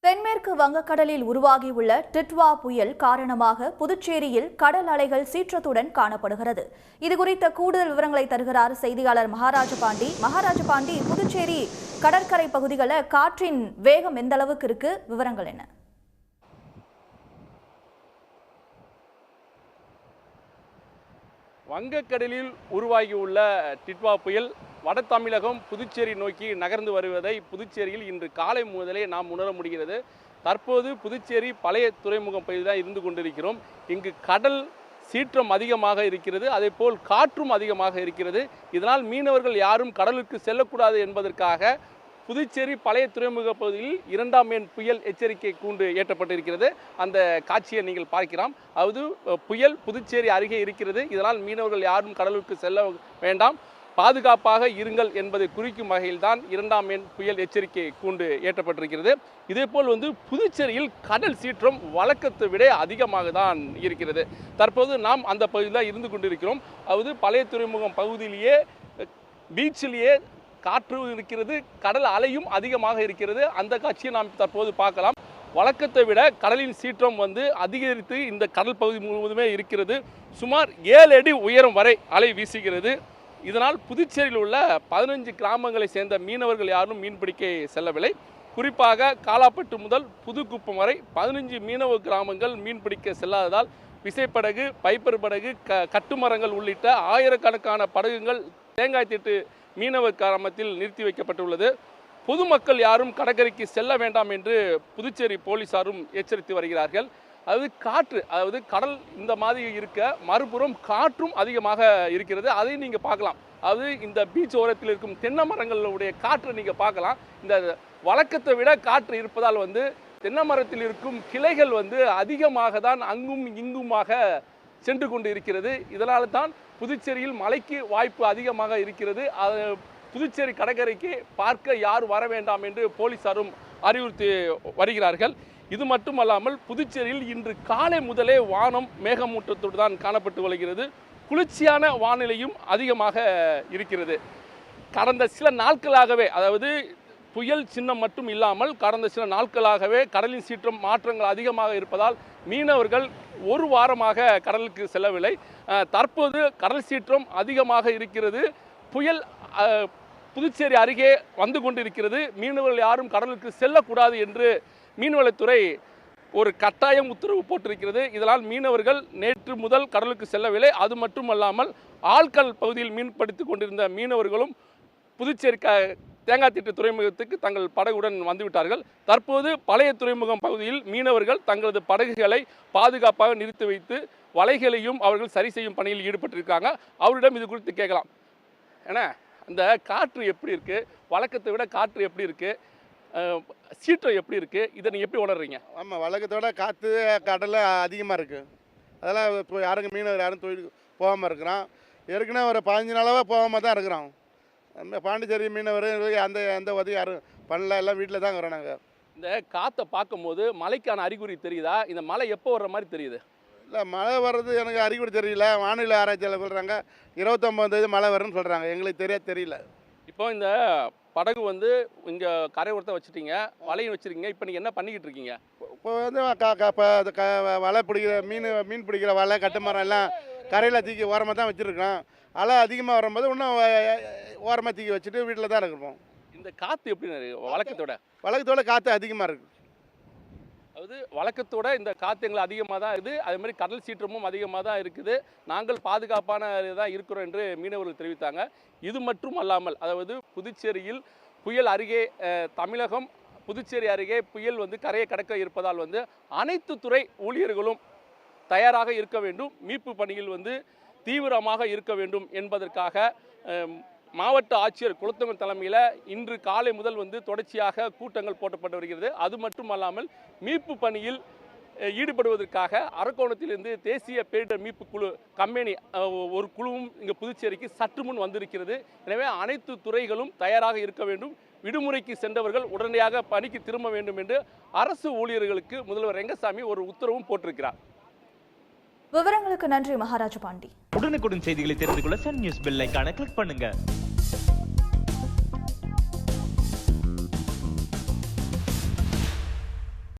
தென்மேற்கு வங்கக்கடலில் உருவாகியுள்ள டிட்வா புயல் காரணமாக புதுச்சேரியில் கடல் அலைகள் சீற்றத்துடன் காணப்படுகிறது. இதுகுறித்த கூடுதல் விவரங்களை தருகிறார் செய்தியாளர் மகாராஜ பாண்டி. புதுச்சேரி கடற்கரை பகுதிகளில் காற்றின் வேகம் எந்த அளவுக்கு இருக்கு? விவரங்கள் என்ன? வங்கக்கடலில் உருவாகியுள்ள டிட்வா புயல் வட தமிழகம் புதுச்சேரி நோக்கி நகர்ந்து வருவதை புதுச்சேரியில் இன்று காலை முதலே நாம் உணர முடிகிறது. தற்போது புதுச்சேரி பழைய துறைமுகம் பகுதியில் தான் இருந்து கொண்டிருக்கிறோம். இங்கு கடல் சீற்றம் அதிகமாக இருக்கிறது, அதேபோல் காற்றும் அதிகமாக இருக்கிறது. இதனால் மீனவர்கள் யாரும் கடலுக்கு செல்லக்கூடாது என்பதற்காக புதுச்சேரி பழைய துறைமுக பகுதியில் 2ஆம் எண் புயல் எச்சரிக்கை கூண்டு ஏற்றப்பட்டிருக்கிறது. அந்த காட்சியை நீங்கள் பார்க்கலாம். அதாவது புயல் புதுச்சேரி அருகே இருக்கிறது. இதனால் மீனவர்கள் யாரும் கடலுக்கு செல்ல வேண்டாம், பாதுகாப்பாக இருங்கள் என்பதை குறிக்கும் வகையில் தான் 2ஆம் எண் புயல் எச்சரிக்கை கூண்டு ஏற்றப்பட்டிருக்கிறது. இதேபோல் புதுச்சேரியில் கடல் சீற்றம் வழக்கத்தை விட அதிகமாக தான் இருக்கிறது. தற்போது நாம் அந்த பகுதியில் இருந்து கொண்டிருக்கிறோம். அதாவது பழைய துறைமுகம் பகுதியிலேயே பீச்சிலேயே காற்று இருக்கிறது, கடல் அலையும் அதிகமாக இருக்கிறது. அந்த காட்சியை நாம் தற்போது பார்க்கலாம். வழக்கத்தை விட கடலின் சீற்றம் அதிகரித்து இந்த கடல் பகுதி முழுவதுமே இருக்கிறது. சுமார் 7 அடி உயரம் வரை அலை வீசுகிறது. இதனால் புதுச்சேரியில் உள்ள 15 கிராமங்களை சேர்ந்த மீனவர்கள் யாரும் மீன்பிடிக்க செல்லவில்லை. குறிப்பாக காலாப்பட்டு முதல் புதுக்குப்பம் வரை 15 மீனவ கிராமங்கள் மீன்பிடிக்க செல்லாததால் விசைப்படகு, பைப்பர் படகு, கட்டுமரங்கள் உள்ளிட்ட ஆயிரக்கணக்கான படகுகள் தேங்காய் திட்டு மீனவ கிராமத்தில் நிறுத்தி வைக்கப்பட்டுள்ளது. பொதுமக்கள் யாரும் கடற்கரைக்கு செல்ல வேண்டாம் என்று புதுச்சேரி போலீசாரும் எச்சரித்து வருகிறார்கள். அதாவது கடல் இந்த மாதிரி இருக்க மறுபுறம் காற்றும் அதிகமாக இருக்கிறது. அதையும் நீங்கள் பார்க்கலாம். இந்த பீச் ஓரத்தில் இருக்கும் தென்னை மரங்களுடைய காற்றை நீங்கள் பார்க்கலாம். இந்த வழக்கத்தை விட காற்று இருப்பதால் தென்னை மரத்தில் இருக்கும் கிளைகள் அதிகமாக தான் அங்கும் இங்குமாக சென்று கொண்டு இருக்கிறது. இதனால தான் புதுச்சேரியில் மழைக்கு வாய்ப்பு அதிகமாக இருக்கிறது. புதுச்சேரி கடற்கரைக்கு பார்க்க யார் வர வேண்டாம் என்று போலீசாரும் அறிவுறுத்தி வருகிறார்கள். இது மட்டுமல்லாமல் புதுச்சேரியில் இன்று காலை முதலே வானம் மேகமூட்டத்தோடு தான் காணப்பட்டு வருகிறது. குளிர்ச்சியான வானிலையும் அதிகமாக இருக்கிறது. கடந்த சில நாட்களாகவே, அதாவது புயல் சின்னம் மட்டும் இல்லாமல் கடந்த சில நாட்களாகவே கடலின் சீற்றம் மாற்றங்கள் அதிகமாக இருப்பதால் மீனவர்கள் ஒரு வாரமாக கடலுக்கு செல்லவில்லை. தற்போது கடல் சீற்றம் அதிகமாக இருக்கிறது. புயல் புதுச்சேரி அருகே வந்து கொண்டிருக்கிறது. மீனவர்கள் யாரும் கடலுக்கு செல்லக்கூடாது என்று மீன்வளத்துறை ஒரு கட்டாயம் உத்தரவு போட்டிருக்கிறது. இதனால் மீனவர்கள் நேற்று முதல் கடலுக்கு செல்லவில்லை. அது மட்டுமல்லாமல் ஆழ்கடல் பகுதியில் மீன்பிடித்து கொண்டிருந்த மீனவர்களும் புதுச்சேரி தேங்காய் திட்டு துறைமுகத்துக்கு தங்கள் படகுடன் வந்துவிட்டார்கள். தற்போது பழைய துறைமுகம் பகுதியில் மீனவர்கள் தங்களது படகுகளை பாதுகாப்பாக நிறுத்தி வைத்து வலைகளையும் அவர்கள் சரி செய்யும் பணியில் ஈடுபட்டிருக்காங்க. அவரிடம் இது குறித்து கேட்கலாம். ஏன்னா அந்த காற்று எப்படி இருக்குது, வழக்கத்தை விட காற்று எப்படி இருக்குது, சீற்றம் எப்படி இருக்குது, இதை நீங்கள் எப்படி உணர்றீங்க? ஆமாம், வழக்கத்தோட காற்று கடல் அதிகமாக இருக்குது. அதெல்லாம் இப்போ யாருங்க மீனவர் யாரும் தொழில் போகாமல் இருக்கிறோம். ஏற்கனவே ஒரு 15 நாளாக போகாமல் தான் இருக்கிறோம். பாண்டிச்சேரி மீனவர் அந்த உதவி யாரும் பண்ணல, எல்லாம் வீட்டில் தான் இருக்கிறோம். நாங்கள் இந்த காற்றை பார்க்கும்போது மழைக்கான அறிகுறி தெரியுதா? இந்த மழை எப்போ வர்ற மாதிரி தெரியுது? இல்லை, மழை வர்றது எனக்கு அறிகுறி தெரியல. வானிலை ஆராய்ச்சியாளர் சொல்கிறாங்க 29 மழை வரும்னு சொல்கிறாங்க. எங்களுக்கு தெரியல. இப்போ இந்த படகு இங்கே கரை ஒருத்த வச்சுட்டீங்க, வலையும் வச்சுருக்கீங்க. இப்போ நீங்கள் என்ன பண்ணிக்கிட்டு இருக்கீங்க? இப்போ வலை பிடிக்கிற மீன் பிடிக்கிற வலை, கட்டுமரம் எல்லாம் கரையில் தூக்கி ஓரமாக தான் வச்சுருக்கோம். அலை அதிகமாக வரும்போது இன்னும் ஓரமாக தூக்கி வச்சுட்டு வீட்டில் தான் இருப்போம். இந்த காற்று எப்படி வழக்கத்தோட காற்று அதிகமாக இருக்குது. அதாவது வழக்கத்தோட இந்த காற்று எங்களுக்கு அதிகமாக தான் இருக்குது. அதே மாதிரி கடல் சீற்றமும் அதிகமாக தான் இருக்குது. நாங்கள் பாதுகாப்பான தான் இருக்கிறோம் என்று மீனவர்கள் தெரிவித்தாங்க. இது மட்டும் அல்லாமல், அதாவது புதுச்சேரியில் புயல் அருகே தமிழகம் புதுச்சேரி அருகே புயல் கரையை கடக்க இருப்பதால் அனைத்து துறை ஊழியர்களும் தயாராக இருக்க வேண்டும், மீட்பு பணியில் தீவிரமாக இருக்க வேண்டும் என்பதற்காக மாவட்ட ஆட்சியர் குலத்தங்கல் தலைமையில் இன்று காலை முதல் தொடர்ச்சியாக கூட்டங்கள் போட்டப்பட்டு வருகிறது. அது மட்டுமல்லாமல் மீட்பு பணியில் ஈடுபடுவதற்காக அரக்கோணத்திலிருந்து தேசிய பேரிடர் மீட்பு குழு கம்பெனி ஒரு குழுவும் இங்கே புதுச்சேரிக்கு சற்று முன் வந்திருக்கிறது. எனவே அனைத்து துறைகளும் தயாராக இருக்க வேண்டும். விடுமுறைக்கு சென்றவர்கள் உடனடியாக பணிக்கு திரும்ப வேண்டும் என்று அரசு ஊழியர்களுக்கு முதல்வர் ரெங்கசாமி ஒரு உத்தரவும் போட்டிருக்கிறார். விவரங்களுக்கு நன்றி மகாராஜ பாண்டி. உடனுக்குடன் செய்திகளை தெரிந்து கொள்ள சன் நியூஸ் பெல் ஐகானை கிளிக் பண்ணுங்க.